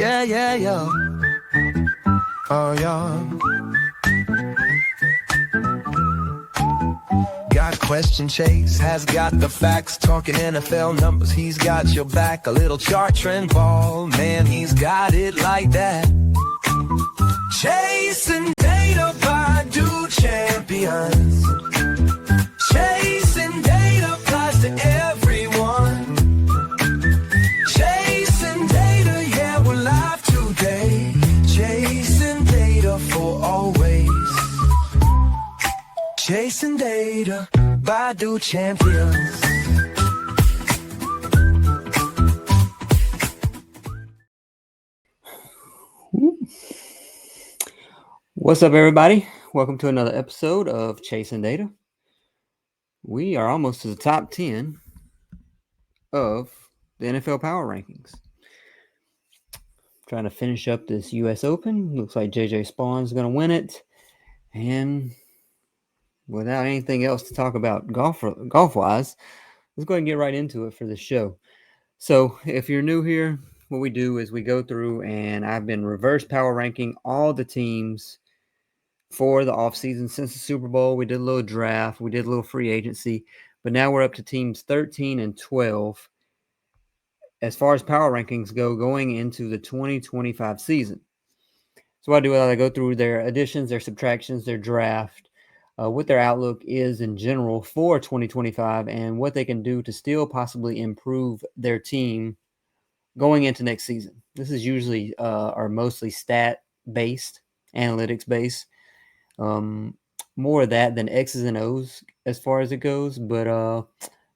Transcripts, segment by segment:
Yeah, yeah, yeah. Oh, yeah. Got question Chase, has got the facts, talking NFL numbers, he's got your back. A little chart trend ball, man, he's got it like that. Chasing data by do champions. Chasing data applies to everyone. Chasing data, yeah, we're live today. Chasing data for always. Chasing data by do champions. What's up, everybody? Welcome to another episode of Chasing Data. We are almost to the top 10 of the NFL Power Rankings. Trying to finish up this U.S. Open. Looks like J.J. Spawn's going to win it. And without anything else to talk about golf-wise, let's go ahead and get right into it for the show. So if you're new here, what we do is we go through and I've been reverse power ranking all the teams for the offseason since the Super Bowl. We did a little draft. We did a little free agency. But now we're up to teams 13 and 12 as far as power rankings go going into the 2025 season. So what I do is I go through their additions, their subtractions, their draft, what their outlook is in general for 2025, and what they can do to still possibly improve their team going into next season. This is usually or mostly stat-based, analytics-based. More of that than X's and O's as far as it goes. But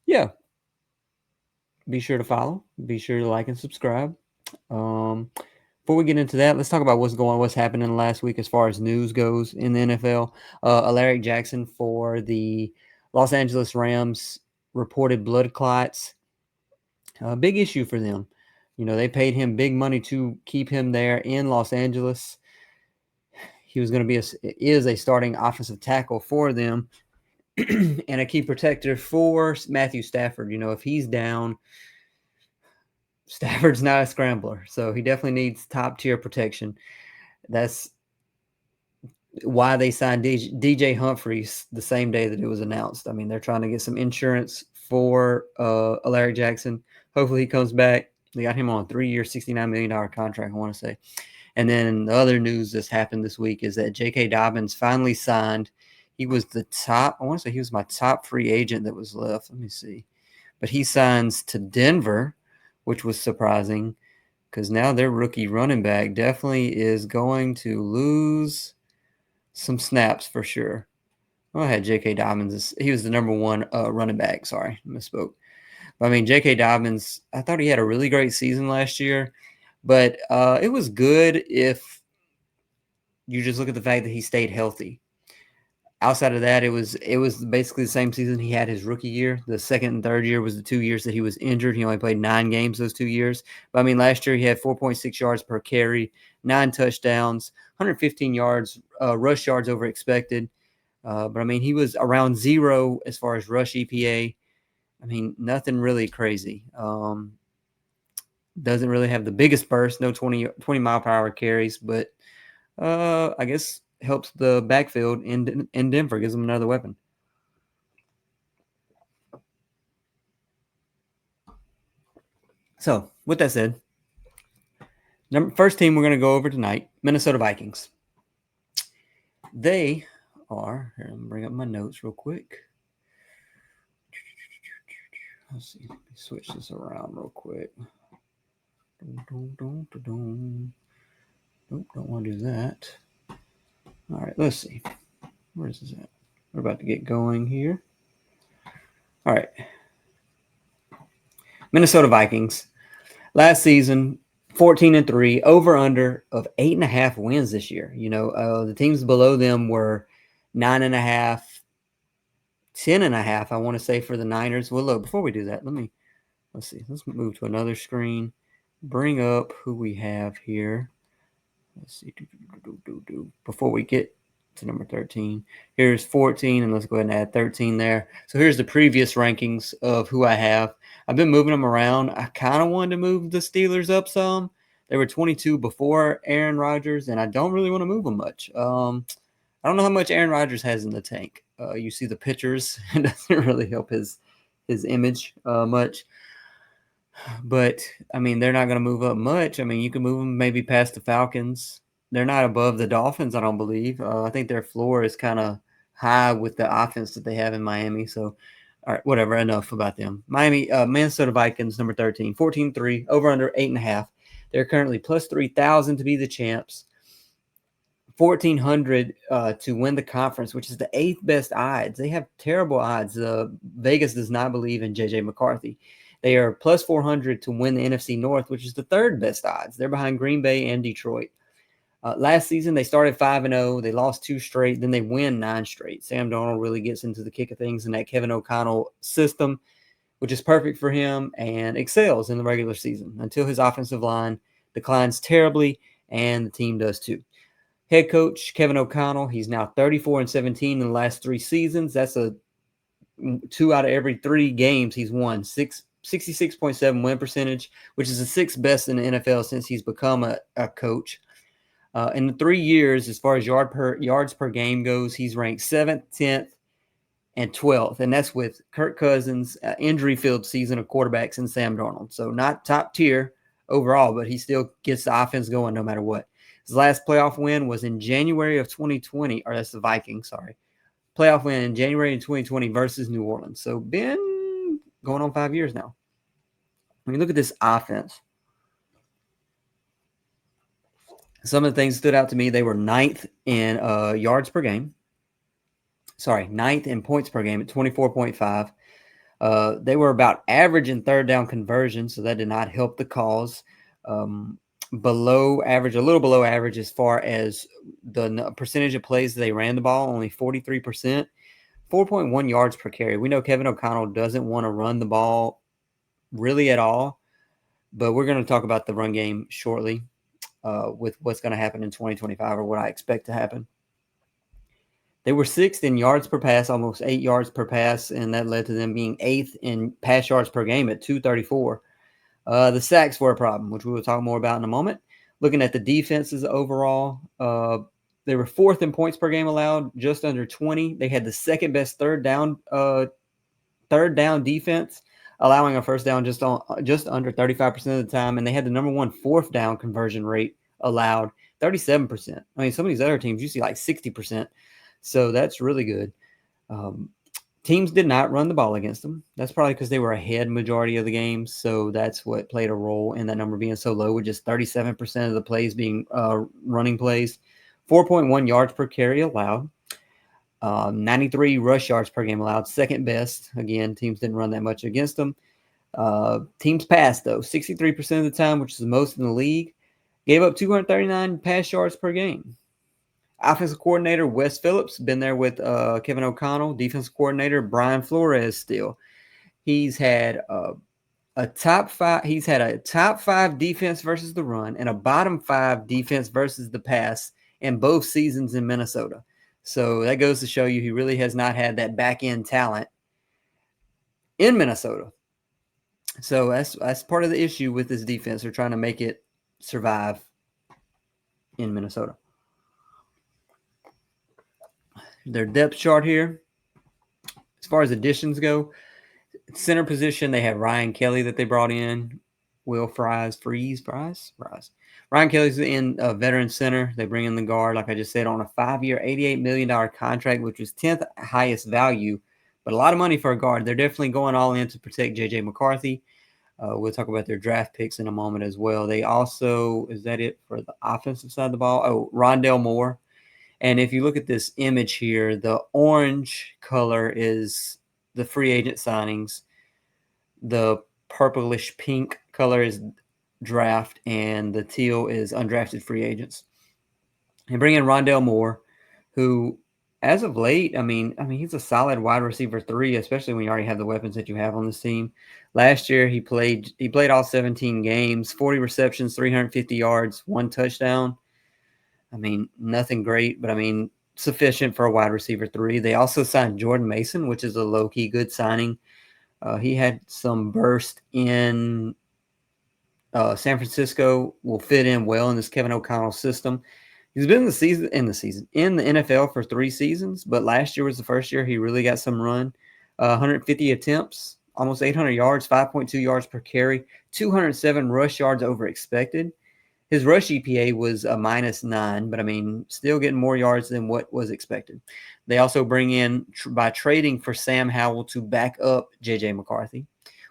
yeah, be sure to follow. Be sure to like and subscribe. Before we get into that, let's talk about what's happening last week as far as news goes in the NFL. Alaric Jackson for the Los Angeles Rams reported blood clots. A big issue for them. You know, they paid him big money to keep him there in Los Angeles. He was going to is a starting offensive tackle for them and a key protector for Matthew Stafford. You know, if he's down, Stafford's not a scrambler. So he definitely needs top tier protection. That's why they signed DJ Humphries the same day that it was announced. I mean, they're trying to get some insurance for Alaric Jackson. Hopefully he comes back. They got him on a 3-year, $69 million contract, I want to say. And then the other news that's happened this week is that J.K. Dobbins finally signed. He was I want to say he was my top free agent that was left. Let me see. But he signs to Denver, which was surprising because now their rookie running back definitely is going to lose some snaps for sure. I had J.K. Dobbins. He was the number one running back. Sorry, I misspoke. But I mean, J.K. Dobbins, I thought he had a really great season last year. But it was good if you just look at the fact that he stayed healthy. Outside of that, it was basically the same season he had his rookie year. The second and third year was the 2 years that he was injured. He only played 9 games those 2 years. But, I mean, last year he had 4.6 yards per carry, 9 touchdowns, 115 yards, rush yards over expected. But, I mean, he was around 0 as far as rush EPA. I mean, nothing really crazy. Doesn't really have the biggest burst, no 20 mile per hour carries, but I guess helps the backfield in Denver, gives them another weapon. So, with that said, first team we're going to go over tonight, Minnesota Vikings. They are, here, let me bring up my notes real quick. Let's see, let me switch this around real quick. Nope, don't want to do that. All right, let's see. Where is this at? We're about to get going here. All right. Minnesota Vikings. Last season, 14-3, over-under of 8.5 wins this year. You know, the teams below them were 9.5, 10.5, I want to say, for the Niners. Well, look, before we do that, let's see. Let's move to another screen. Bring up who we have here. Let's see. Before we get to number 13, here's 14, and let's go ahead and add 13 there. So here's the previous rankings of who I have. I've been moving them around. I kind of wanted to move the Steelers up some, They were 22 before Aaron Rodgers, and I don't really want to move them much. I don't know how much Aaron Rodgers has in the tank. You see the pictures, it doesn't really help his image much. But, I mean, they're not going to move up much. I mean, you can move them maybe past the Falcons. They're not above the Dolphins, I don't believe. I think their floor is kind of high with the offense that they have in Miami. So, all right, whatever, enough about them. Minnesota Vikings, number 13, 14-3, over under 8.5. They're currently plus 3,000 to be the champs. 1,400 to win the conference, which is the 8th best odds. They have terrible odds. Vegas does not believe in J.J. McCarthy. They are plus 400 to win the NFC North, which is the 3rd best odds. They're behind Green Bay and Detroit. Last season, they started 5-0. They lost 2 straight. Then they win 9 straight. Sam Darnold really gets into the kick of things in that Kevin O'Connell system, which is perfect for him, and excels in the regular season until his offensive line declines terribly, and the team does too. Head coach Kevin O'Connell, he's now 34-17 in the last 3 seasons. That's 2 out of every 3 games he's won. 66.7 win percentage, which is the 6th best in the NFL since he's become a coach. In the 3 years, as far as yards per game goes, he's ranked 7th, 10th, and 12th. And that's with Kirk Cousins, injury-filled season of quarterbacks, and Sam Darnold. So not top tier overall, but he still gets the offense going no matter what. His last playoff win was in January of 2020, or that's the Vikings, sorry. Playoff win in January of 2020 versus New Orleans. So been going on 5 years now. When you look at this offense, some of the things that stood out to me, they were 9th in yards per game. Sorry, 9th in points per game at 24.5. They were about average in third down conversion, so that did not help the cause. Below average, a little below average as far as the percentage of plays they ran the ball, only 43%. 4.1 yards per carry. We know Kevin O'Connell doesn't want to run the ball really at all, but we're going to talk about the run game shortly with what's going to happen in 2025 or what I expect to happen. They were 6th in yards per pass, almost 8 yards per pass, and that led to them being 8th in pass yards per game at 234. The sacks were a problem, which we will talk more about in a moment. Looking at the defenses overall, they were 4th in points per game allowed, just under 20. They had the 2nd best third down defense, allowing a first down just under 35% of the time, and they had the number 1 4th down conversion rate allowed, 37%. I mean, some of these other teams you see like 60%, so that's really good. Teams did not run the ball against them. That's probably because they were ahead majority of the games, so that's what played a role in that number being so low, with just 37% of the plays being running plays. 4.1 yards per carry allowed. 93 rush yards per game allowed, 2nd best. Again, teams didn't run that much against them. Teams passed, though, 63% of the time, which is the most in the league. Gave up 239 pass yards per game. Offensive coordinator Wes Phillips, been there with Kevin O'Connell. Defensive coordinator Brian Flores still. He's had a top 5. He's had a top 5 defense versus the run and a bottom 5 defense versus the pass in both seasons in Minnesota. So that goes to show you he really has not had that back end talent in Minnesota. So that's part of the issue with this defense. They're trying to make it survive in Minnesota. Their depth chart here, as far as additions go, center position, they have Ryan Kelly that they brought in. Will Fries. Ryan Kelly's in a veteran center. They bring in the guard, like I just said, on a 5-year, $88 million contract, which was 10th highest value, but a lot of money for a guard. They're definitely going all in to protect J.J. McCarthy. We'll talk about their draft picks in a moment as well. They also, is that it for the offensive side of the ball? Oh, Rondell Moore. And if you look at this image here, the orange color is the free agent signings. The purplish pink color is draft, and the teal is undrafted free agents. And bring in Rondell Moore, who, as of late, I mean, he's a solid wide receiver 3, especially when you already have the weapons that you have on this team. Last year, he played all 17 games, 40 receptions, 350 yards, 1 touchdown. I mean, nothing great, but I mean, sufficient for a wide receiver 3. They also signed Jordan Mason, which is a low-key good signing. He had some burst in San Francisco will fit in well in this Kevin O'Connell system. He's been in the NFL for 3 seasons, but last year was the first year he really got some run. 150 attempts, almost 800 yards, 5.2 yards per carry, 207 rush yards over expected. His rush EPA was a -9, but I mean, still getting more yards than what was expected. They also bring in, by trading for Sam Howell to back up J.J. McCarthy.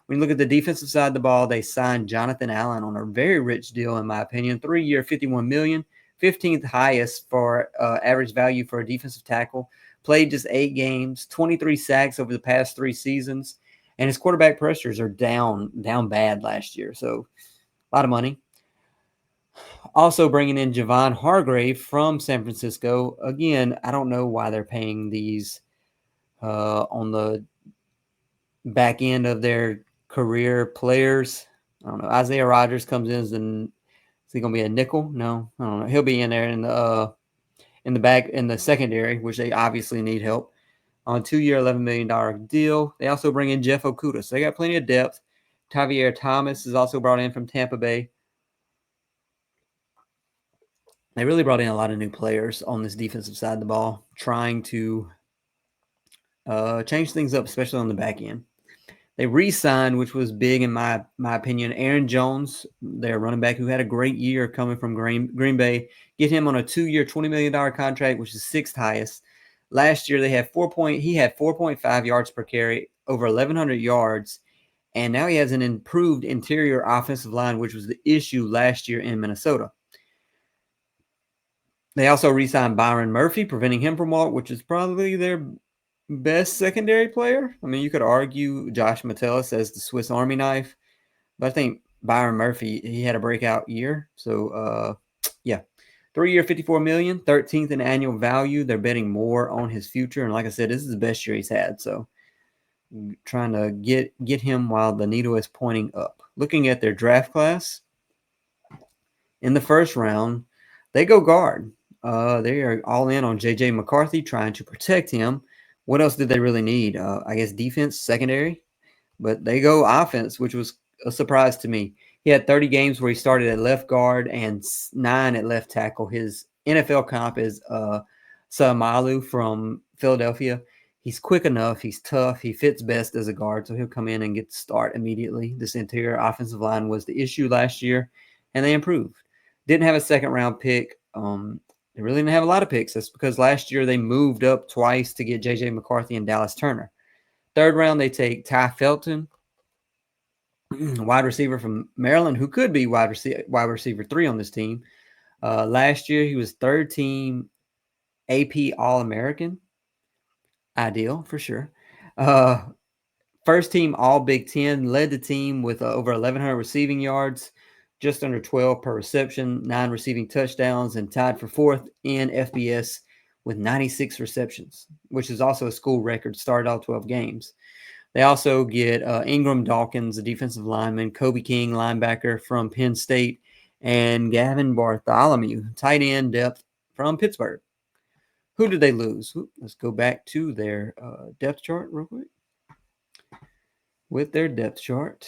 When you look at the defensive side of the ball, they signed Jonathan Allen on a very rich deal, in my opinion. 3-year, $51 million, 15th highest for average value for a defensive tackle. Played just 8 games, 23 sacks over the past 3 seasons, and his quarterback pressures are down bad last year. So a lot of money. Also bringing in Javon Hargrave from San Francisco. Again, I don't know why they're paying these on the back end of their career players. I don't know. Isaiah Rodgers comes in as is he going to be a nickel? No, I don't know. He'll be in there in the back in the secondary, which they obviously need help. On a 2-year, $11 million deal. They also bring in Jeff Okudah. So they got plenty of depth. Tavier Thomas is also brought in from Tampa Bay. They really brought in a lot of new players on this defensive side of the ball, trying to change things up, especially on the back end. They re-signed, which was big in my opinion, Aaron Jones, their running back, who had a great year coming from Green Bay. Get him on a 2-year, $20 million contract, which is 6th highest. Last year, he had 4.5 yards per carry, over 1,100 yards, and now he has an improved interior offensive line, which was the issue last year in Minnesota. They also re-signed Byron Murphy, preventing him from walk, which is probably their best secondary player. I mean, you could argue Josh Metellus as the Swiss Army knife, but I think Byron Murphy, he had a breakout year. So, yeah, 3-year, $54 million, 13th in annual value. They're betting more on his future, and like I said, this is the best year he's had. So, trying to get him while the needle is pointing up. Looking at their draft class, in the first round, they go guard. They are all in on J.J. McCarthy, trying to protect him. What else did they really need? I guess defense, secondary. But they go offense, which was a surprise to me. He had 30 games where he started at left guard and 9 at left tackle. His NFL comp is Samalu from Philadelphia. He's quick enough. He's tough. He fits best as a guard, so he'll come in and get the start immediately. This interior offensive line was the issue last year, and they improved. Didn't have a second-round pick. They really didn't have a lot of picks. That's because last year they moved up twice to get J.J. McCarthy and Dallas Turner. Third round, they take Ty Felton, wide receiver from Maryland, who could be wide receiver 3 on this team. Last year, he was third team AP All-American. Ideal, for sure. First team All Big Ten, led the team with over 1,100 receiving yards, just under 12 per reception, 9 receiving touchdowns, and tied for 4th in FBS with 96 receptions, which is also a school record, started all 12 games. They also get Ingram Dawkins, a defensive lineman, Kobe King, linebacker from Penn State, and Gavin Bartholomew, tight end depth from Pittsburgh. Who did they lose? Let's go back to their depth chart real quick. With their depth chart.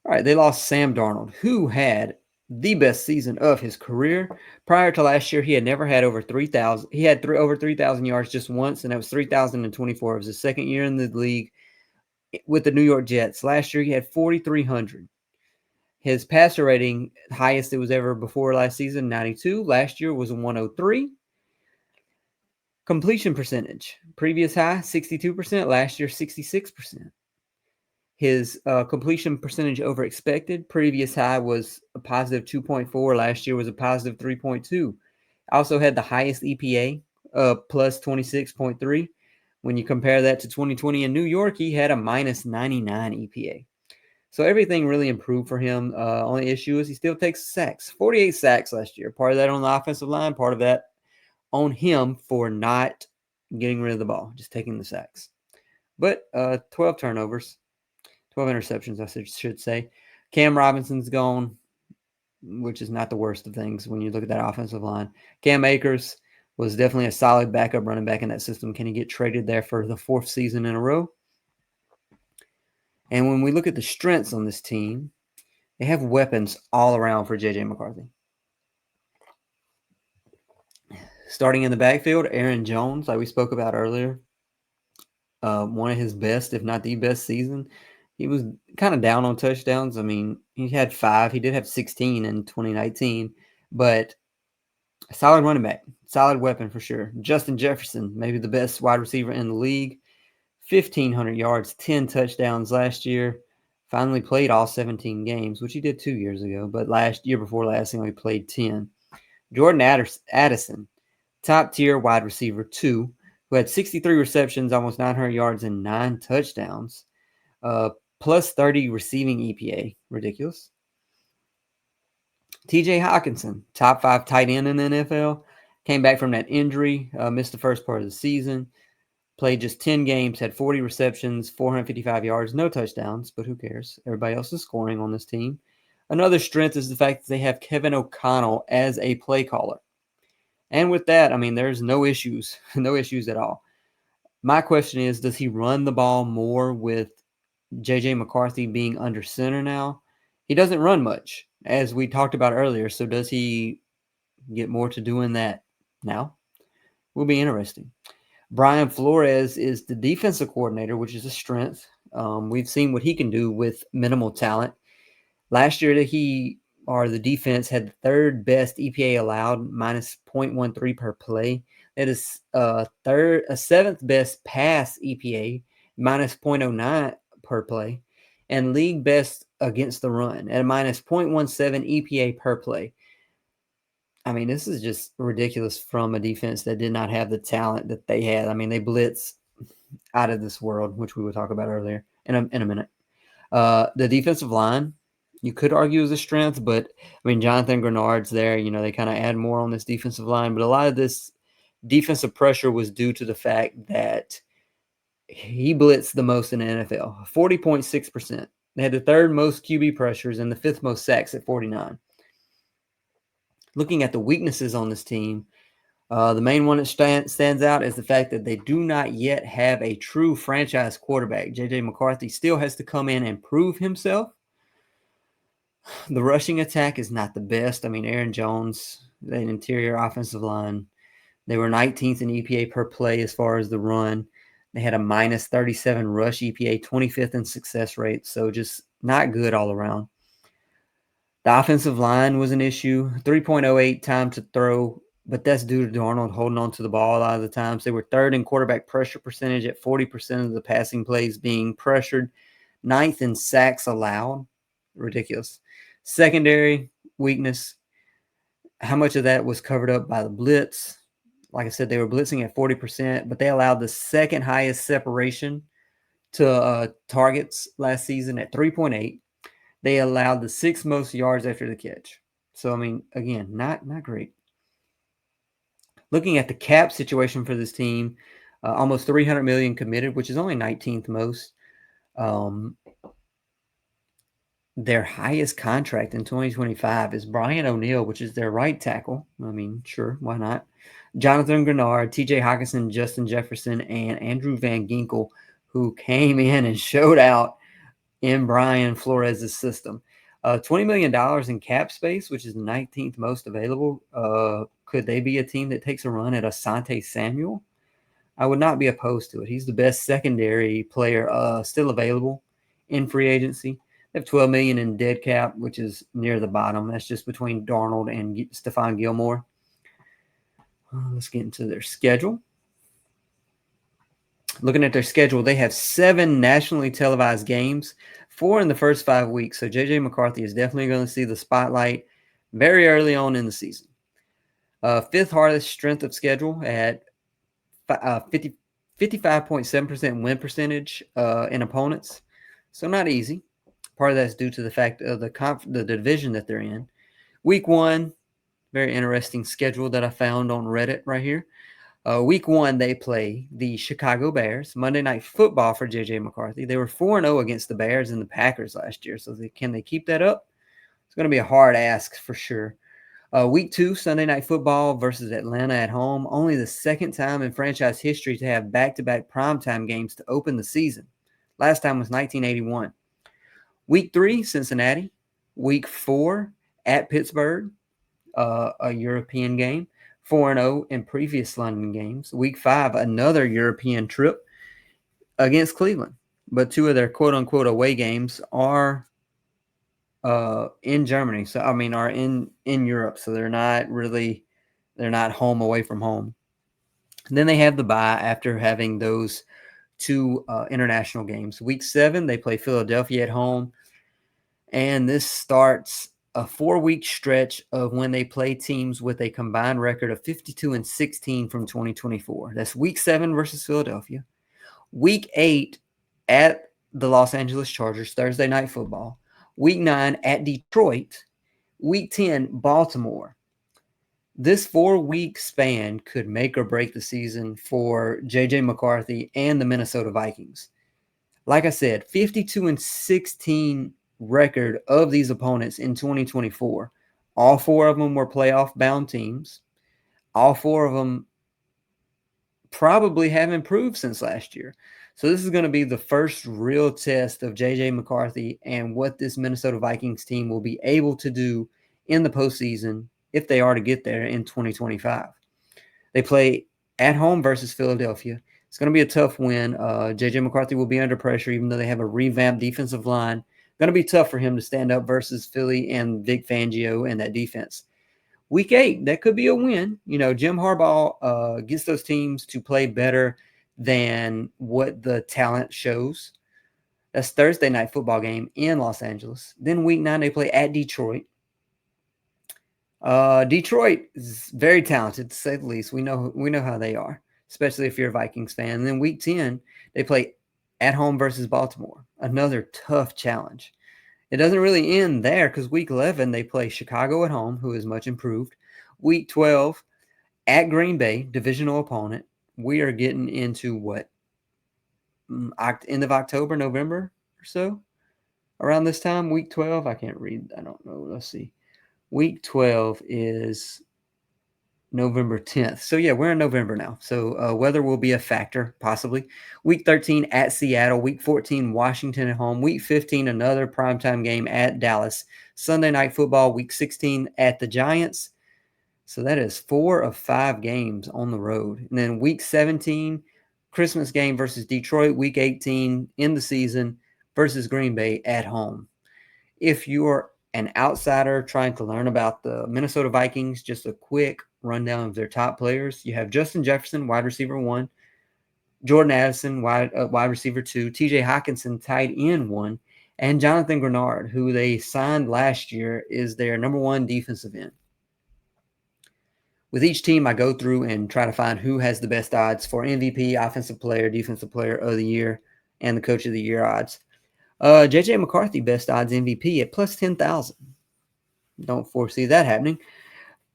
All right, they lost Sam Darnold, who had the best season of his career. Prior to last year, he had never had over 3,000. He had over 3,000 yards just once, and that was 3,024. It was his second year in the league with the New York Jets. Last year, he had 4,300. His passer rating, highest it was ever before last season, 92. Last year was 103. Completion percentage, previous high, 62%. Last year, 66%. His completion percentage over expected, previous high was a positive 2.4. Last year was a positive 3.2. Also had the highest EPA, plus 26.3. When you compare that to 2020 in New York, he had a minus 99 EPA. So everything really improved for him. Only issue is he still takes sacks. 48 sacks last year. Part of that on the offensive line, part of that on him for not getting rid of the ball, just taking the sacks. But 12 turnovers. 12 interceptions, I should say. Cam Robinson's gone, which is not the worst of things when you look at that offensive line. Cam Akers was definitely a solid backup running back in that system. Can he get traded there for the 4th season in a row? And when we look at the strengths on this team, They have weapons all around for J.J. McCarthy. Starting in the backfield, Aaron Jones, like we spoke about earlier, one of his best, if not the best season. He was kind of down on touchdowns. I mean, he had 5. He did have 16 in 2019, but a solid running back, solid weapon for sure. Justin Jefferson, maybe the best wide receiver in the league, 1,500 yards, 10 touchdowns last year. Finally played all 17 games, which he did 2 years ago, but year before last, he only played 10. Jordan Addison, top tier wide receiver 2, who had 63 receptions, almost 900 yards, and 9 touchdowns. Plus 30 receiving EPA. Ridiculous. TJ Hawkinson, top 5 tight end in the NFL, came back from that injury, missed the first part of the season, played just 10 games, had 40 receptions, 455 yards, no touchdowns, but who cares? Everybody else is scoring on this team. Another strength is the fact that they have Kevin O'Connell as a play caller. And with that, I mean, there's no issues, no issues at all. My question is, does he run the ball more with J.J. McCarthy being under center now? He doesn't run much, as we talked about earlier. So does he get more to doing that now? Will be interesting. Brian Flores is the defensive coordinator, which is a strength. We've seen what he can do with minimal talent. Last year, the defense had the 3rd best EPA allowed, minus 0.13 per play. That is a 7th best pass EPA, minus 0.09 per play, and league best against the run at a minus 0.17 EPA per play. I mean, this is just ridiculous from a defense that did not have the talent that they had. I mean, they blitz out of this world, which we will talk about earlier in a minute. The defensive line, you could argue is a strength, but I mean, Jonathan Grenard's there. You know, they kind of add more on this defensive line, but a lot of this defensive pressure was due to the fact that he blitzed the most in the NFL, 40.6%. They had the 3rd most QB pressures and the 5th most sacks at 49. Looking at the weaknesses on this team, the main one that stands out is the fact that they do not yet have a true franchise quarterback. J.J. McCarthy still has to come in and prove himself. The rushing attack is not the best. I mean, Aaron Jones, the interior offensive line, they were 19th in EPA per play as far as the run. They had a minus 37 rush EPA, 25th in success rate, so just not good all around. The offensive line was an issue, 3.08 time to throw, but that's due to Darnold holding on to the ball a lot of the times. They were 3rd in quarterback pressure percentage at 40% of the passing plays being pressured, 9th in sacks allowed. Ridiculous. Secondary weakness, how much of that was covered up by the blitz? Like I said, they were blitzing at 40%, but they allowed the 2nd highest separation to targets last season at 3.8. They allowed the 6th most yards after the catch. So, I mean, again, not great. Looking at the cap situation for this team, almost $300 million committed, which is only 19th most. Their highest contract in 2025 is Brian O'Neill, which is their right tackle. I mean, sure, why not? Jonathan Grenard, TJ Hawkinson, Justin Jefferson, and Andrew Van Ginkel, who came in and showed out in Brian Flores' system. $20 million in cap space, which is 19th most available. Could they be a team that takes a run at Asante Samuel? I would not be opposed to it. He's the best secondary player still available in free agency. They have $12 million in dead cap, which is near the bottom. That's just between Darnold and Stephon Gilmore. Let's get into their schedule. Looking at their schedule, they have 7 nationally televised games, 4 in the first 5 weeks. So J.J. McCarthy is definitely going to see the spotlight very early on in the season. 5th hardest strength of schedule at 55.7% win percentage in opponents. So not easy. Part of that's due to the fact of the division that they're in. Week 1, very interesting schedule that I found on Reddit right here. Week 1, they play the Chicago Bears. Monday Night Football for J.J. McCarthy. They were 4-0 against the Bears and the Packers last year. So can they keep that up? It's going to be a hard ask for sure. Week 2, Sunday Night Football versus Atlanta at home. Only the 2nd time in franchise history to have back-to-back primetime games to open the season. Last time was 1981. Week 3, Cincinnati. Week 4 at Pittsburgh, a European game. 4-0 in previous London games. Week 5, another European trip against Cleveland. But 2 of their quote-unquote away games are in Germany. So, I mean, are in Europe. So they're not home away from home. And then they have the bye after having those 2 international games. Week 7, they play Philadelphia at home. And this starts a 4-week stretch of when they play teams with a combined record of 52-16 from 2024. That's week 7 versus Philadelphia. Week 8 at the Los Angeles Chargers, Thursday Night Football. Week 9 at Detroit. Week 10, Baltimore. This 4-week span could make or break the season for J.J. McCarthy and the Minnesota Vikings. Like I said, 52-16 record of these opponents in 2024. All 4 of them were playoff-bound teams. All 4 of them probably have improved since last year. So this is going to be the first real test of J.J. McCarthy and what this Minnesota Vikings team will be able to do in the postseason if they are to get there in 2025. They play at home versus Philadelphia. It's going to be a tough win. J.J. McCarthy will be under pressure, even though they have a revamped defensive line. Going to be tough for him to stand up versus Philly and Vic Fangio and that defense. Week 8, that could be a win. You know, Jim Harbaugh gets those teams to play better than what the talent shows. That's Thursday Night Football game in Los Angeles. Then week 9, they play at Detroit. Detroit is very talented, to say the least. We know how they are, especially if you're a Vikings fan. And then week 10, they play at home versus Baltimore. Another tough challenge. It doesn't really end there because week 11, they play Chicago at home, who is much improved. Week 12, at Green Bay, divisional opponent. We are getting into what? End of October, November or so? Around this time, week 12. I can't read. I don't know. Let's see. Week 12 is November 10th. So, yeah, we're in November now. So, weather will be a factor, possibly. Week 13 at Seattle. Week 14, Washington at home. Week 15, another primetime game at Dallas. Sunday Night Football, Week 16 at the Giants. So, that is 4 of 5 games on the road. And then Week 17, Christmas game versus Detroit. Week 18, in the season, versus Green Bay at home. If you're an outsider trying to learn about the Minnesota Vikings, just a quick rundown of their top players. You have Justin Jefferson, wide receiver 1, Jordan Addison, wide receiver 2, TJ Hockenson, tight end 1, and Jonathan Grenard, who they signed last year, is their number 1 defensive end. With each team, I go through and try to find who has the best odds for MVP, offensive player, defensive player of the year, and the coach of the year odds. J.J. McCarthy, best odds MVP at plus 10,000. Don't foresee that happening.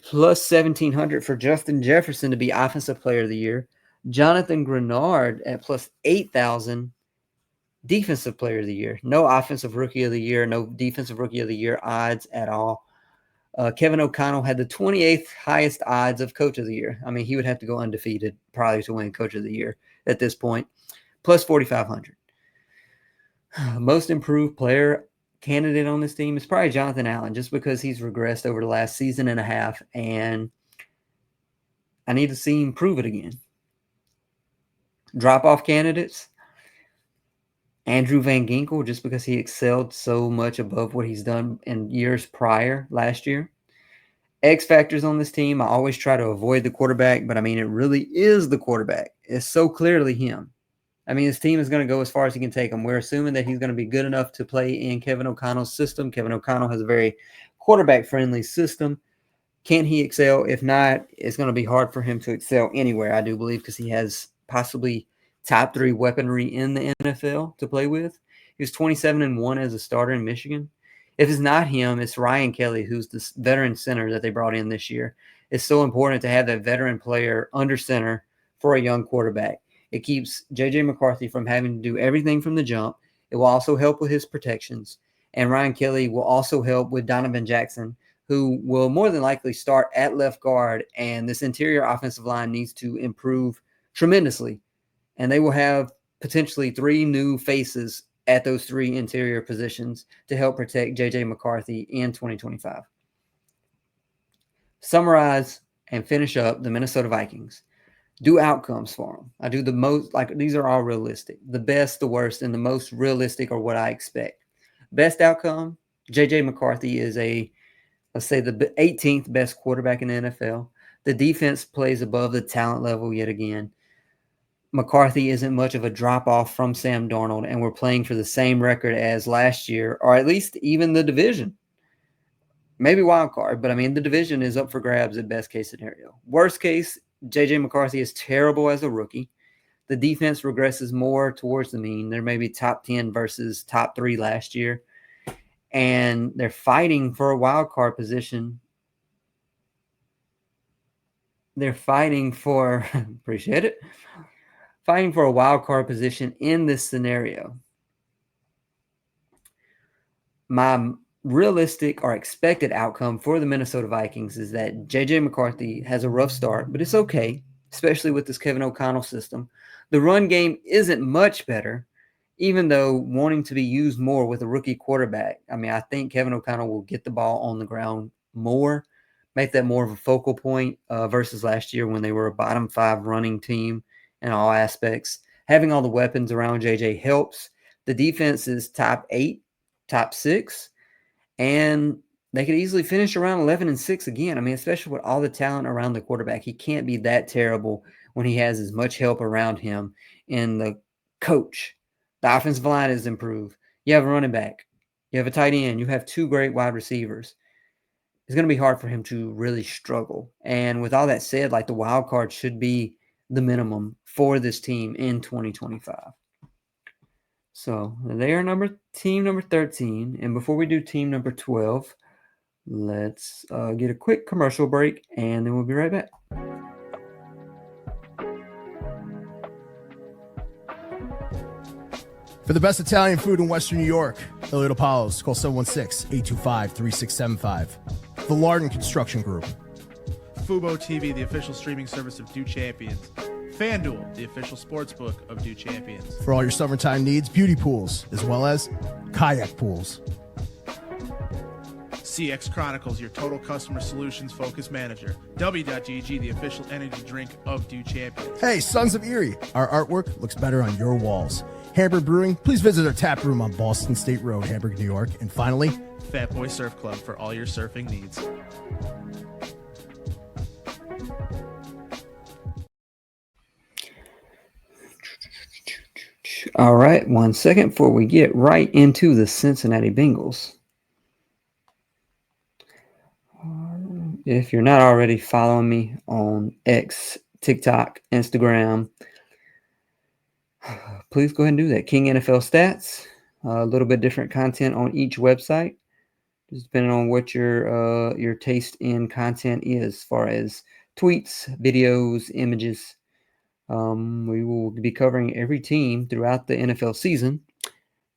Plus 1,700 for Justin Jefferson to be offensive player of the year. Jonathan Grenard at plus 8,000, defensive player of the year. No offensive rookie of the year, no defensive rookie of the year odds at all. Kevin O'Connell had the 28th highest odds of coach of the year. I mean, he would have to go undefeated probably to win coach of the year at this point. Plus 4,500. Most improved player candidate on this team is probably Jonathan Allen, just because he's regressed over the last season and a half, and I need to see him prove it again. Drop-off candidates, Andrew Van Ginkel, just because he excelled so much above what he's done in years prior last year. X factors on this team, I always try to avoid the quarterback, but I mean, it really is the quarterback. It's so clearly him. I mean, his team is going to go as far as he can take them. We're assuming that he's going to be good enough to play in Kevin O'Connell's system. Kevin O'Connell has a very quarterback-friendly system. Can he excel? If not, it's going to be hard for him to excel anywhere, I do believe, because he has possibly top 3 weaponry in the NFL to play with. He was 27-1 as a starter in Michigan. If it's not him, it's Ryan Kelly, who's the veteran center that they brought in this year. It's so important to have that veteran player under center for a young quarterback. It keeps J.J. McCarthy from having to do everything from the jump. It will also help with his protections. And Ryan Kelly will also help with Donovan Jackson, who will more than likely start at left guard. And this interior offensive line needs to improve tremendously. And they will have potentially 3 new faces at those three interior positions to help protect J.J. McCarthy in 2025. Summarize and finish up the Minnesota Vikings. Do outcomes for them. I do the most, like these are all realistic. The best, the worst, and the most realistic are what I expect. Best outcome, J.J. McCarthy is let's say the 18th best quarterback in the NFL. The defense plays above the talent level yet again. McCarthy isn't much of a drop-off from Sam Darnold, and we're playing for the same record as last year, or at least even the division. Maybe wild card, but I mean, the division is up for grabs at best case scenario. Worst case, J.J. McCarthy is terrible as a rookie. The defense regresses more towards the mean. They're maybe top 10 versus top 3 last year. And they're fighting for a wild card position. They're fighting for, appreciate it, fighting for a wild card position in this scenario. My realistic or expected outcome for the Minnesota Vikings is that J.J. McCarthy has a rough start, but it's okay, especially with this Kevin O'Connell system. The run game isn't much better, even though wanting to be used more with a rookie quarterback. I mean, I think Kevin O'Connell will get the ball on the ground more, make that more of a focal point versus last year when they were a bottom 5 running team in all aspects. Having all the weapons around JJ helps. The defense is top 8, top 6, and they could easily finish around 11-6 again. I mean, especially with all the talent around the quarterback, he can't be that terrible when he has as much help around him in the coach. The offensive line is improved. You have a running back. You have a tight end. You have 2 great wide receivers. It's going to be hard for him to really struggle. And with all that said, like the wild card should be the minimum for this team in 2025. So they are team number 13. And before we do team number 12, let's get a quick commercial break, and then we'll be right back. For the best Italian food in Western New York, Elliot Apollos, call 716-825-3675. The Lardon Construction Group. Fubo TV, the official streaming service of Do Champions. FanDuel, the official sportsbook of Do Champions. For all your summertime needs, beauty pools, as well as kayak pools. CX Chronicles, your total customer solutions focused manager. W.GG, the official energy drink of Do Champions. Hey, Sons of Erie, our artwork looks better on your walls. Hamburg Brewing, please visit our tap room on Boston State Road, Hamburg, New York. And finally, Fat Boy Surf Club for all your surfing needs. All right, 1 second before we get right into the Cincinnati Bengals. If you're not already following me on X, TikTok, Instagram, please go ahead and do that. King NFL Stats, a little bit different content on each website, just depending on what your taste in content is, as far as tweets, videos, images. We will be covering every team throughout the NFL season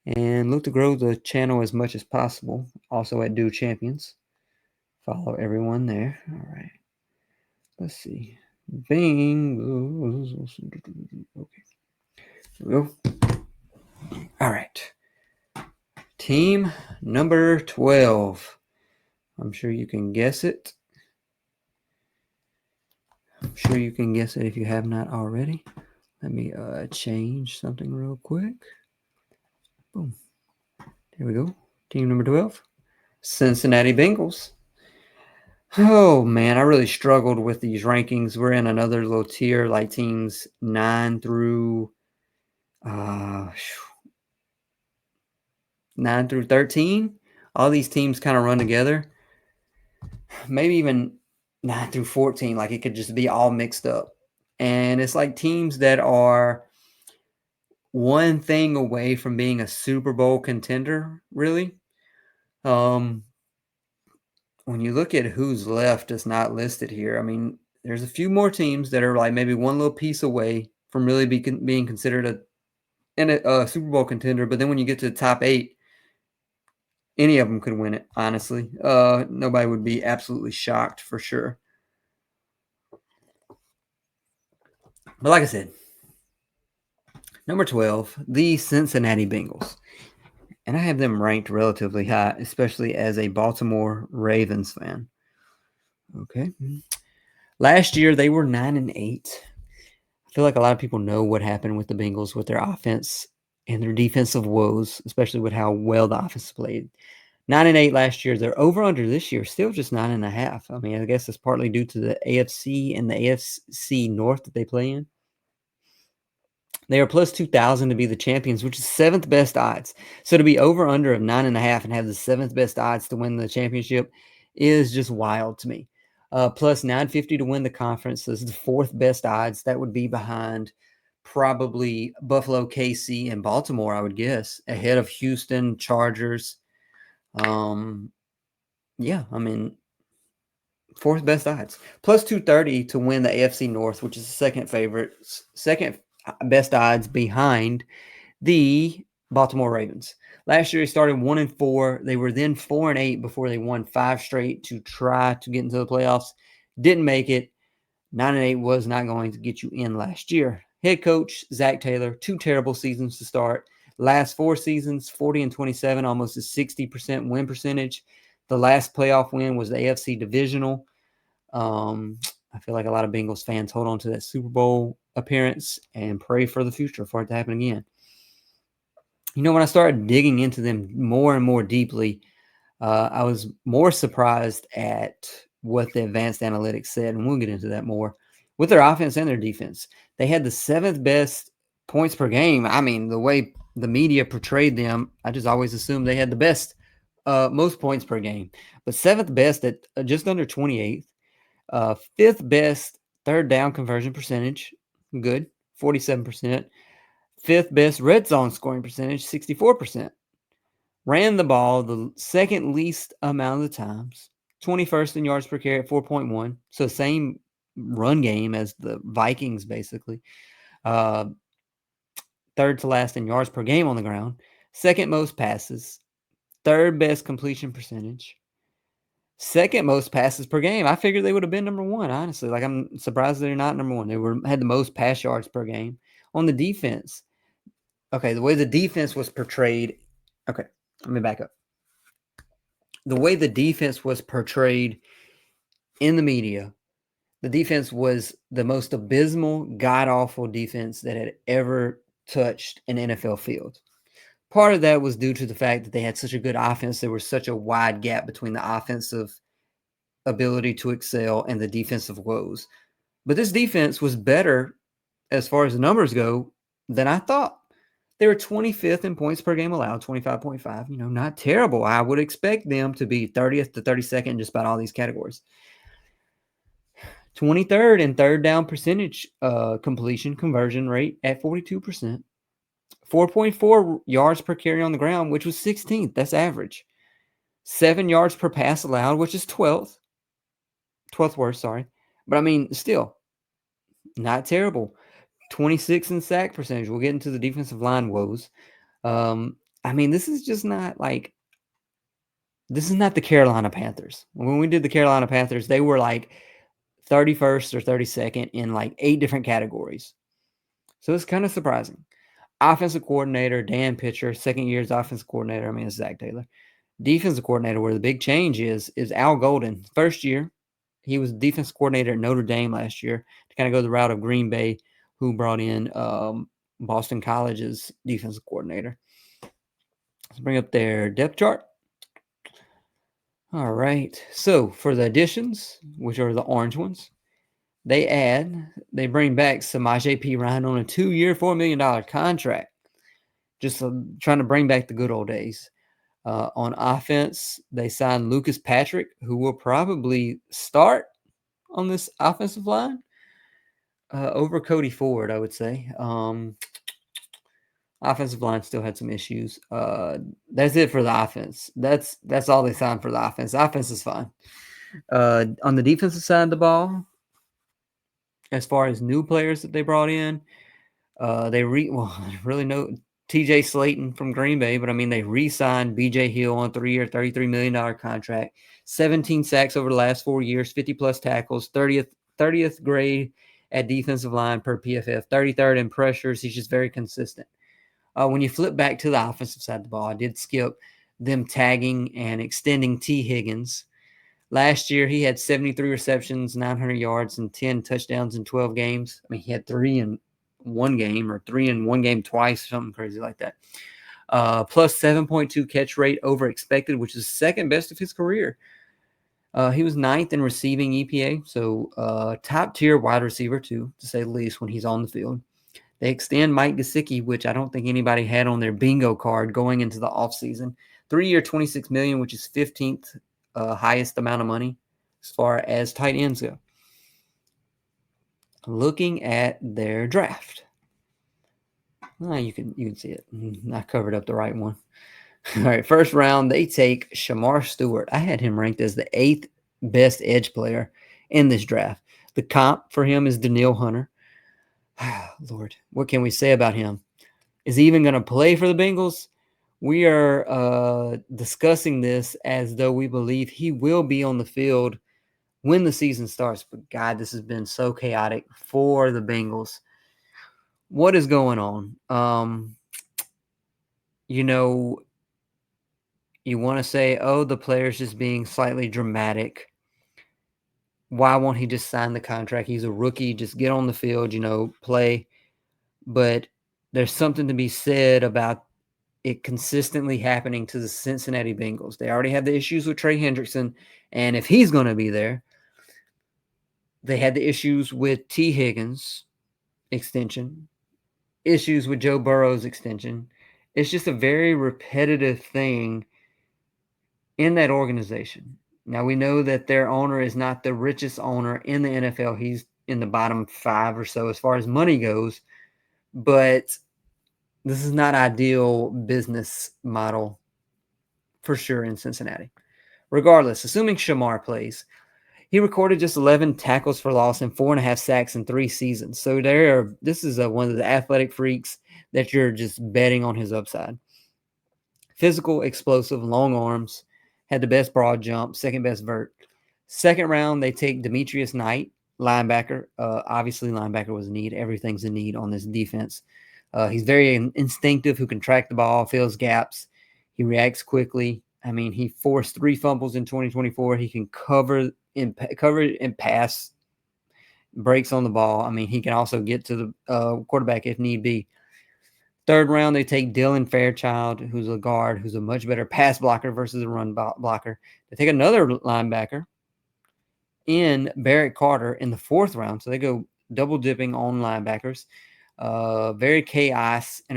and look to grow the channel as much as possible. Also at Do Champions. Follow everyone there. All right. Let's see. Bengals. Okay. Here we go. All right. Team number 12. I'm sure you can guess it. I'm sure you can guess it if you have not already. Let me change something real quick. Boom. There we go. Team number 12. Cincinnati Bengals. Oh, man, I really struggled with these rankings. We're in another little tier, like teams 9 through 13. All these teams kind of run together. Maybe even 9 through 14. Like it could just be all mixed up. And it's like teams that are one thing away from being a Super Bowl contender, really. When you look at who's left that's not listed here, I mean, there's a few more teams that are like maybe one little piece away from really being considered a Super Bowl contender. But then when you get to the top 8, any of them could win it, honestly. Nobody would be absolutely shocked for sure. But like I said, Number 12, the Cincinnati Bengals. And I have them ranked relatively high, especially as a Baltimore Ravens fan. Okay. Last year, they were 9-8. I feel like a lot of people know what happened with the Bengals with their offense and their defensive woes, especially with how well the offense played. 9-8 last year. They're over under this year, still just 9.5. I mean, I guess it's partly due to the AFC and the AFC North that they play in. They are plus 2,000 to be the champions, which is seventh best odds. So to be over under of 9.5 and have the seventh best odds to win the championship is just wild to me. Plus 950 to win the conference. This is the fourth best odds. That would be behind probably Buffalo, KC, and Baltimore, I would guess, ahead of Houston, Chargers. Yeah, I mean, fourth best odds. Plus 230 to win the AFC North, which is the second best odds behind the Baltimore Ravens. Last year, they started 1-4. They were then 4-8 before they won 5 straight to try to get into the playoffs. Didn't make it. 9-8 was not going to get you in last year. Head coach Zach Taylor, 2 terrible seasons to start. Last 4 seasons, 40-27, almost a 60% win percentage. The last playoff win was the AFC Divisional. I feel like a lot of Bengals fans hold on to that Super Bowl appearance and pray for the future for it to happen again. You know, when I started digging into them more and more deeply, I was more surprised at what the advanced analytics said, and we'll get into that more. With their offense and their defense, they had the 7th best points per game. I mean, the way the media portrayed them, I just always assumed they had the best, most points per game. But 7th best at just under 28th. 5th best third down conversion percentage, good, 47%. 5th best red zone scoring percentage, 64%. Ran the ball the second least amount of the times. 21st in yards per carry at 4.1. So same run game as the Vikings, basically. Third to last in yards per game on the ground. Second most passes. Third best completion percentage. Second most passes per game. I figured they would have been number 1, honestly. Like, I'm surprised they're not number 1. They had the most pass yards per game. On the defense, okay, the way the defense was portrayed. Okay, let me back up. The way the defense was portrayed in the media, the defense was the most abysmal, god-awful defense that had ever touched an NFL field. Part of that was due to the fact that they had such a good offense. There was such a wide gap between the offensive ability to excel and the defensive woes. But this defense was better as far as the numbers go than I thought. They were 25th in points per game allowed, 25.5. You know, not terrible. I would expect them to be 30th to 32nd in just about all these categories. 23rd in third down percentage completion conversion rate at 42%. 4.4 yards per carry on the ground, which was 16th. That's average. 7 yards per pass allowed, which is 12th. 12th worst, sorry. But I mean, still, not terrible. 26 in sack percentage. We'll get into the defensive line woes. I mean, this is just not like, this is not the Carolina Panthers. When we did the Carolina Panthers, they were like 31st or 32nd in like 8 different categories. So it's kind of surprising. Offensive coordinator, Dan Pitcher, second year's offensive coordinator. I mean, it's Zach Taylor. Defensive coordinator, where the big change is Al Golden. First year, he was defensive coordinator at Notre Dame last year to kind of go the route of Green Bay, who brought in Boston College's defensive coordinator. Let's bring up their depth chart. All right. So for the additions, which are the orange ones, they bring back Samaje Perine on a 2-year, $4 million contract. Just trying to bring back the good old days. On offense, they signed Lucas Patrick, who will probably start on this offensive line over Cody Ford, I would say. Offensive line still had some issues. That's it for the offense. That's all they signed for the offense. The offense is fine. On the defensive side of the ball, as far as new players that they brought in, really no TJ Slayton from Green Bay, but I mean, they re-signed BJ Hill on a 3-year, $33 million contract, 17 sacks over the last 4 years, 50 plus tackles, 30th grade at defensive line per PFF, 33rd in pressures. He's just very consistent. When you flip back to the offensive side of the ball, I did skip them tagging and extending T. Higgins. Last year, he had 73 receptions, 900 yards, and 10 touchdowns in 12 games. I mean, he had 3 in one game, or 3 in one game twice, something crazy like that. Plus 7.2 catch rate over expected, which is second best of his career. He was 9th in receiving EPA, so top tier wide receiver too, to say the least, when he's on the field. They extend Mike Gesicki, which I don't think anybody had on their bingo card going into the offseason. 3-year, $26 million, which is 15th highest amount of money as far as tight ends go. Looking at their draft. You can see it. I covered up the right one. All right, first round, they take Shamar Stewart. I had him ranked as the 8th best edge player in this draft. The comp for him is Danielle Hunter. Lord, what can we say about him? Is he even going to play for the Bengals? We are discussing this as though we believe he will be on the field when the season starts. But, God, this has been so chaotic for the Bengals. What is going on? You want to say, oh, the player's just being slightly dramatic. Why won't he just sign the contract? He's a rookie. Just get on the field, play. But there's something to be said about it consistently happening to the Cincinnati Bengals. They already have the issues with Trey Hendrickson, and if he's going to be there, they had the issues with T. Higgins extension, issues with Joe Burrow's extension. It's just a very repetitive thing in that organization. Now, we know that their owner is not the richest owner in the NFL. He's in the bottom 5 or so as far as money goes, but this is not ideal business model for sure in Cincinnati. Regardless, assuming Shamar plays, he recorded just 11 tackles for loss and 4.5 sacks in 3 seasons. So this is one of the athletic freaks that you're just betting on his upside. Physical, explosive, long arms, had the best broad jump, second best vert. Second round, they take Demetrius Knight, linebacker. Obviously, linebacker was a need. Everything's a need on this defense. He's very instinctive, who can track the ball, fills gaps. He reacts quickly. I mean, he forced 3 fumbles in 2024. He can cover and pass, breaks on the ball. I mean, he can also get to the quarterback if need be. Third round, they take Dylan Fairchild, who's a guard, who's a much better pass blocker versus a run blocker. They take another linebacker in Barrett Carter in the 4th round. So they go double dipping on linebackers. Very chaotic in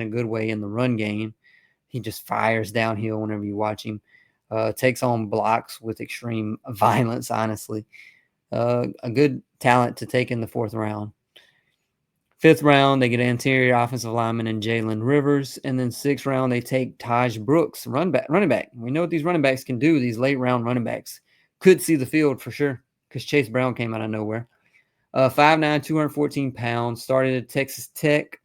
a good way in the run game. He just fires downhill whenever you watch him. Takes on blocks with extreme violence, honestly. A good talent to take in the 4th round. 5th round, they get an interior offensive lineman in Jalen Rivers. And then 6th round, they take Taj Brooks, running back. We know what these running backs can do. These late round running backs could see the field for sure, because Chase Brown came out of nowhere. 5'9", 214 pounds, started at Texas Tech.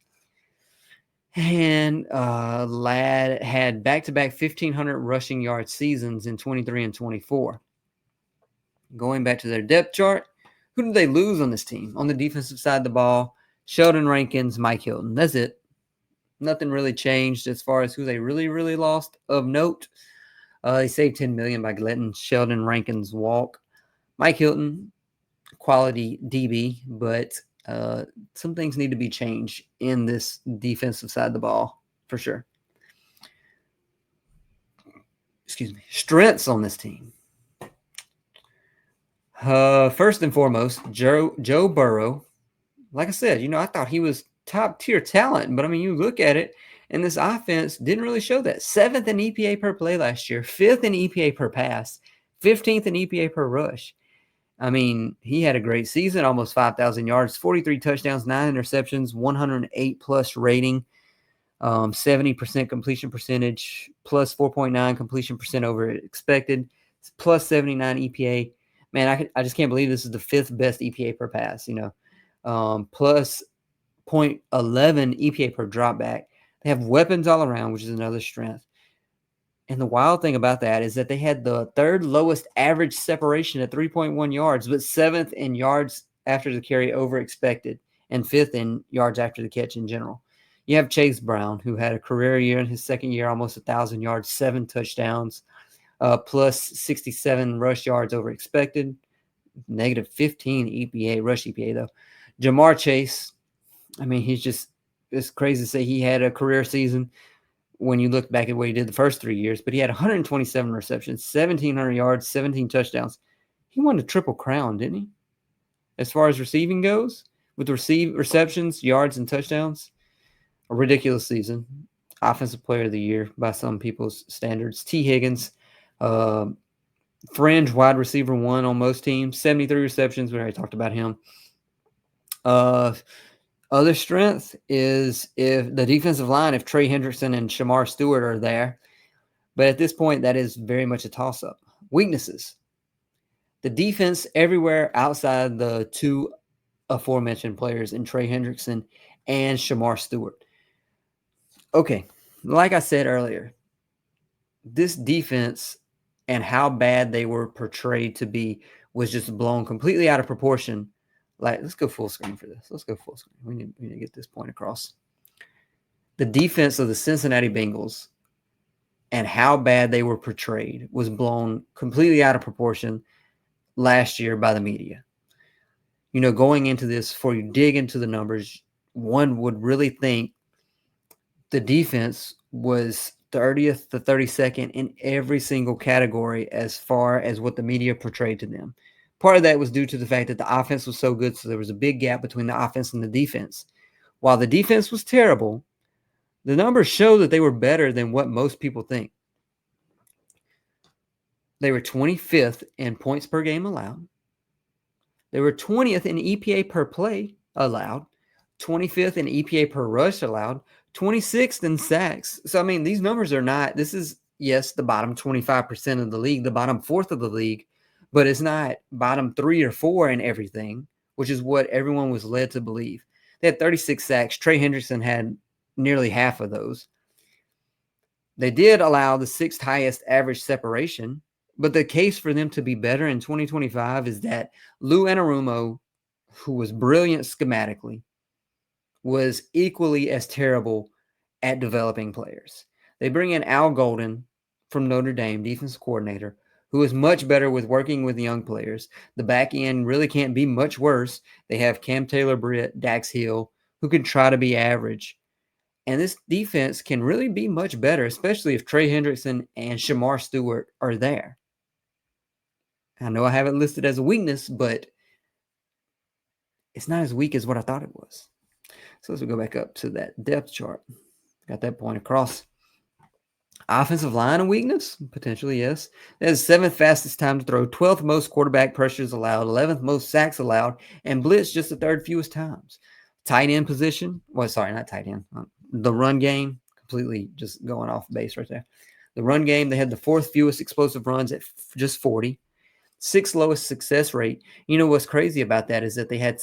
And lad had back-to-back 1,500 rushing yard seasons in 23 and 24. Going back to their depth chart, who did they lose on this team? On the defensive side of the ball, Sheldon Rankins, Mike Hilton. That's it. Nothing really changed as far as who they really, really lost of note. They saved $10 million by letting Sheldon Rankins walk. Mike Hilton, quality DB, but some things need to be changed in this defensive side of the ball for sure. Strengths on this team. First and foremost, Joe Burrow. Like I said, I thought he was top tier talent, but I mean, you look at it, and this offense didn't really show that. 7th in EPA per play last year, 5th in EPA per pass, 15th in EPA per rush. I mean, he had a great season, almost 5,000 yards, 43 touchdowns, 9 interceptions, 108+ rating, 70% completion percentage, plus 4.9 completion percent over expected, plus 79 EPA. Man, I just can't believe this is the 5th best EPA per pass, plus 0.11 EPA per dropback. They have weapons all around, which is another strength. And the wild thing about that is that they had the 3rd lowest average separation at 3.1 yards, but 7th in yards after the carry over expected, and 5th in yards after the catch in general. You have Chase Brown, who had a career year in his second year, almost 1,000 yards, 7 touchdowns, plus 67 rush yards over expected, negative 15 EPA, rush EPA though. Jamar Chase, I mean, it's crazy to say he had a career season when you look back at what he did the first 3 years, but he had 127 receptions, 1,700 yards, 17 touchdowns. He won the Triple Crown, didn't he? As far as receiving goes, with receptions, yards, and touchdowns, a ridiculous season. Offensive Player of the Year by some people's standards. T. Higgins, fringe wide receiver 1 on most teams, 73 receptions. We already talked about him. Other strength is if the defensive line, if Trey Hendrickson and Shamar Stewart are there. But at this point, that is very much a toss-up. Weaknesses. The defense everywhere outside the 2 aforementioned players in Trey Hendrickson and Shamar Stewart. Okay, like I said earlier, this defense and how bad they were portrayed to be was just blown completely out of proportion. Like, let's go full screen for this. Let's go full screen. We need to get this point across. The defense of the Cincinnati Bengals and how bad they were portrayed was blown completely out of proportion last year by the media. You know, going into this, before you dig into the numbers, one would really think the defense was 30th to 32nd in every single category as far as what the media portrayed to them. Part of that was due to the fact that the offense was so good, so there was a big gap between the offense and the defense. While the defense was terrible, the numbers show that they were better than what most people think. They were 25th in points per game allowed. They were 20th in EPA per play allowed, 25th in EPA per rush allowed, 26th in sacks. So, I mean, these numbers are not, this is, yes, the bottom 25% of the league, the bottom 4th of the league, but it's not bottom 3 or 4 in everything, which is what everyone was led to believe. They had 36 sacks. Trey Hendrickson had nearly half of those. They did allow the 6th highest average separation, but the case for them to be better in 2025 is that Lou Anarumo, who was brilliant schematically, was equally as terrible at developing players. They bring in Al Golden from Notre Dame, defensive coordinator, who is much better with working with young players. The back end really can't be much worse. They have Cam Taylor-Britt, Dax Hill, who can try to be average. And this defense can really be much better, especially if Trey Hendrickson and Shamar Stewart are there. I know I have it listed as a weakness, but it's not as weak as what I thought it was. So let's go back up to that depth chart. Got that point across. Offensive line a weakness? Potentially, yes. That is 7th fastest time to throw, 12th most quarterback pressures allowed, 11th most sacks allowed, and blitz just the 3rd fewest times. Tight end position. Well, sorry, not tight end. The run game, completely just going off base right there. The run game, they had the 4th fewest explosive runs at just 40. 6th lowest success rate. You know what's crazy about that is that they had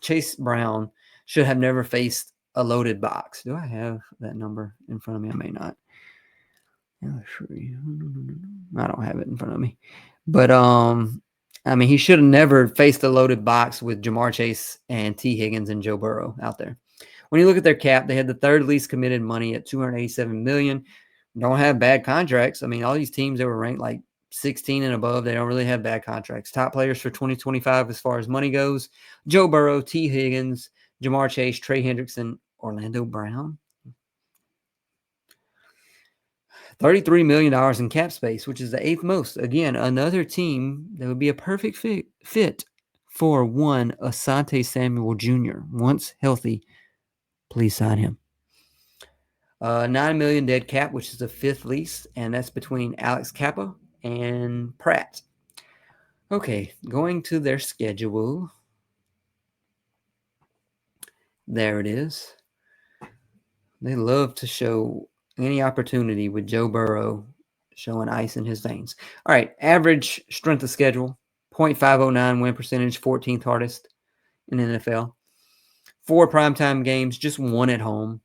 Chase Brown should have never faced a loaded box. Do I have that number in front of me? I may not. I don't have it in front of me. But he should have never faced a loaded box with Jamar Chase and T. Higgins and Joe Burrow out there. When you look at their cap, they had the 3rd least committed money at $287 million. Don't have bad contracts. I mean, all these teams that were ranked like 16 and above, they don't really have bad contracts. Top players for 2025 as far as money goes: Joe Burrow, T. Higgins, Jamar Chase, Trey Hendrickson, Orlando Brown. $33 million in cap space, which is the 8th most. Again, another team that would be a perfect fit for one Asante Samuel Jr. Once healthy, please sign him. $9 million dead cap, which is the 5th least, and that's between Alex Kappa and Pratt. Okay, going to their schedule. There it is. They love to show any opportunity with Joe Burrow showing ice in his veins. All right, average strength of schedule, 0.509 win percentage, 14th hardest in the NFL. 4 primetime games, just 1 at home.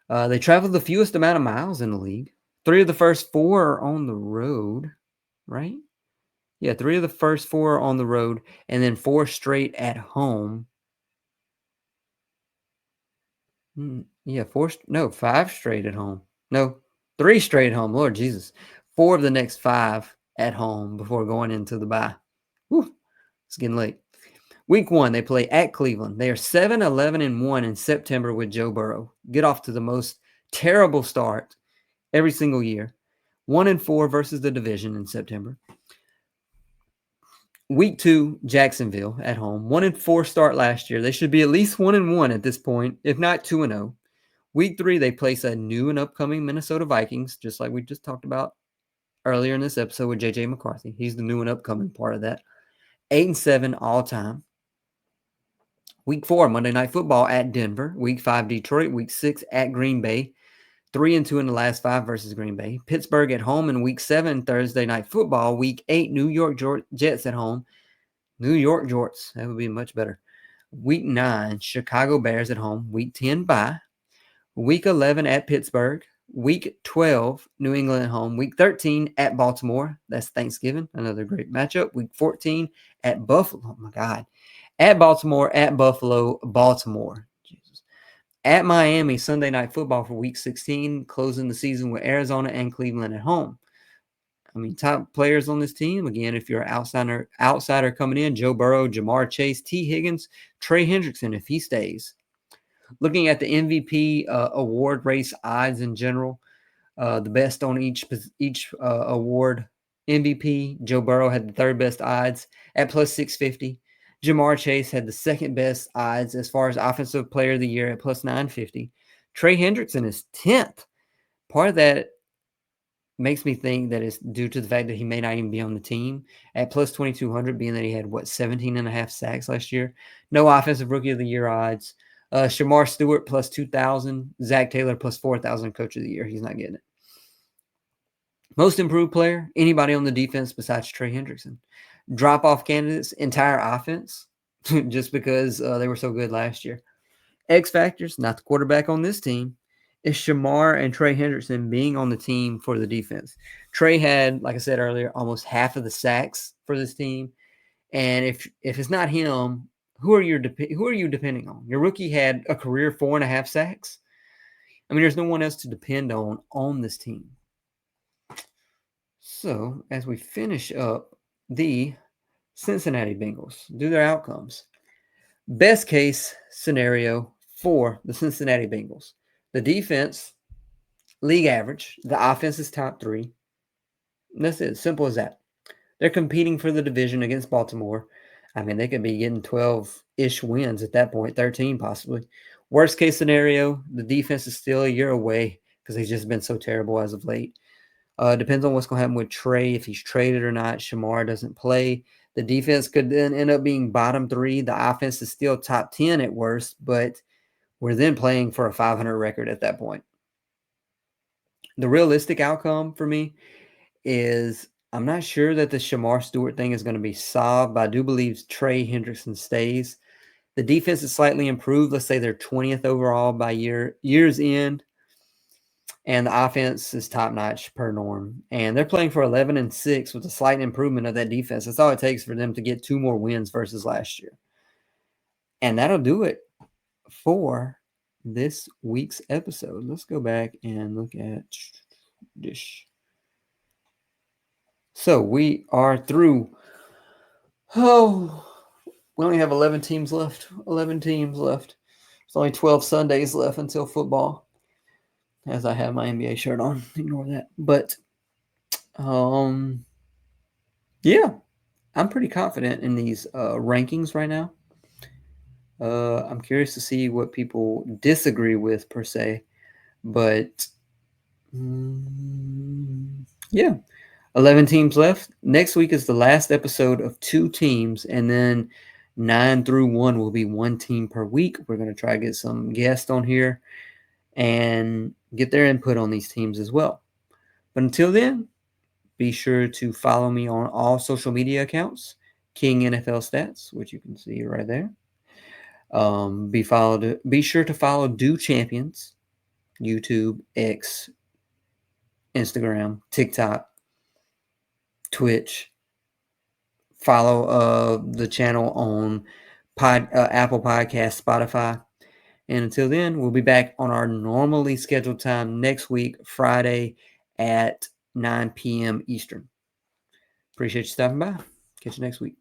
They traveled the fewest amount of miles in the league. 3 of the first 4 are on the road, right? Yeah, 3 of the first 4 on the road, and then 4 straight at home. Yeah, 5 straight at home. No, 3 straight at home. Lord Jesus. 4 of the next 5 at home before going into the bye. Whew, it's getting late. Week 1, they play at Cleveland. They are 7-11-1 in September with Joe Burrow. Get off to the most terrible start every single year. 1-4 versus the division in September. Week 2, Jacksonville at home. 1-4 start last year. They should be at least 1-1 at this point, if not 2-0. Week 3, they place a new and upcoming Minnesota Vikings, just like we just talked about earlier in this episode with J.J. McCarthy. He's the new and upcoming part of that. 8-7 all time. Week 4, Monday Night Football at Denver. Week 5, Detroit. Week 6, at Green Bay. 3-2 in the last 5 versus Green Bay. Pittsburgh at home in Week 7, Thursday Night Football. Week 8, New York Jets at home. New York Jorts. That would be much better. Week 9, Chicago Bears at home. Week 10, bye. Week 11 at Pittsburgh. Week 12, New England at home. Week 13 at Baltimore. That's Thanksgiving. Another great matchup. Week 14 at Buffalo. Oh, my God. At Baltimore, at Buffalo, Baltimore. Jesus. At Miami, Sunday Night Football for Week 16, closing the season with Arizona and Cleveland at home. I mean, top players on this team, again, if you're an outsider coming in, Joe Burrow, Jamar Chase, T. Higgins, Trey Hendrickson, if he stays. Looking at the MVP award race odds in general, the best on each award. MVP, Joe Burrow had the third best odds at plus 650. Jamar Chase had the second best odds as far as Offensive Player of the Year at plus 950. Trey Hendrickson is 10th. Part of that makes me think that it's due to the fact that he may not even be on the team at plus 2,200, being that he had, 17 and a half sacks last year. No Offensive Rookie of the Year odds. Shamar Stewart plus 2,000. Zach Taylor plus 4,000 Coach of the Year. He's not getting it. Most improved player, anybody on the defense besides Trey Hendrickson. Drop-off candidates, entire offense, just because they were so good last year. X factors, not the quarterback on this team, is Shamar and Trey Hendrickson being on the team for the defense. Trey had, like I said earlier, almost half of the sacks for this team. And if it's not him, who are you depending on? Your rookie had a career 4.5 sacks. I mean, there's no one else to depend on this team. So, as we finish up the Cincinnati Bengals, do their outcomes. Best case scenario for the Cincinnati Bengals. The defense, league average. The offense is top 3. That's it. Simple as that. They're competing for the division against Baltimore. I mean, they could be getting 12-ish wins at that point, 13 possibly. Worst case scenario, the defense is still a year away because they've just been so terrible as of late. Depends on what's going to happen with Trey, if he's traded or not. Shamar doesn't play. The defense could then end up being bottom 3. The offense is still top 10 at worst, but we're then playing for a 500 record at that point. The realistic outcome for me is I'm not sure that the Shamar Stewart thing is going to be solved, but I do believe Trey Hendrickson stays. The defense is slightly improved. Let's say they're 20th overall by year's end. And the offense is top-notch per norm. And they're playing for 11-6 with a slight improvement of that defense. That's all it takes for them to get 2 more wins versus last year. And that'll do it for this week's episode. Let's go back and look at this. So we are through. We only have 11 teams left. 11 teams left. There's only 12 Sundays left until football. As I have my NBA shirt on. Ignore that. But, yeah. I'm pretty confident in these rankings right now. I'm curious to see what people disagree with, per se. But, yeah. 11 teams left. Next week is the last episode of 2 teams. And then 9 through 1 will be 1 team per week. We're going to try to get some guests on here and get their input on these teams as well. But until then, be sure to follow me on all social media accounts, King NFL Stats, which you can see right there. Be sure to follow Do Champions, YouTube, X, Instagram, TikTok, Twitch, follow the channel on Apple Podcasts, Spotify. And until then, we'll be back on our normally scheduled time next week, Friday at 9 p.m. Eastern. Appreciate you stopping by. Catch you next week.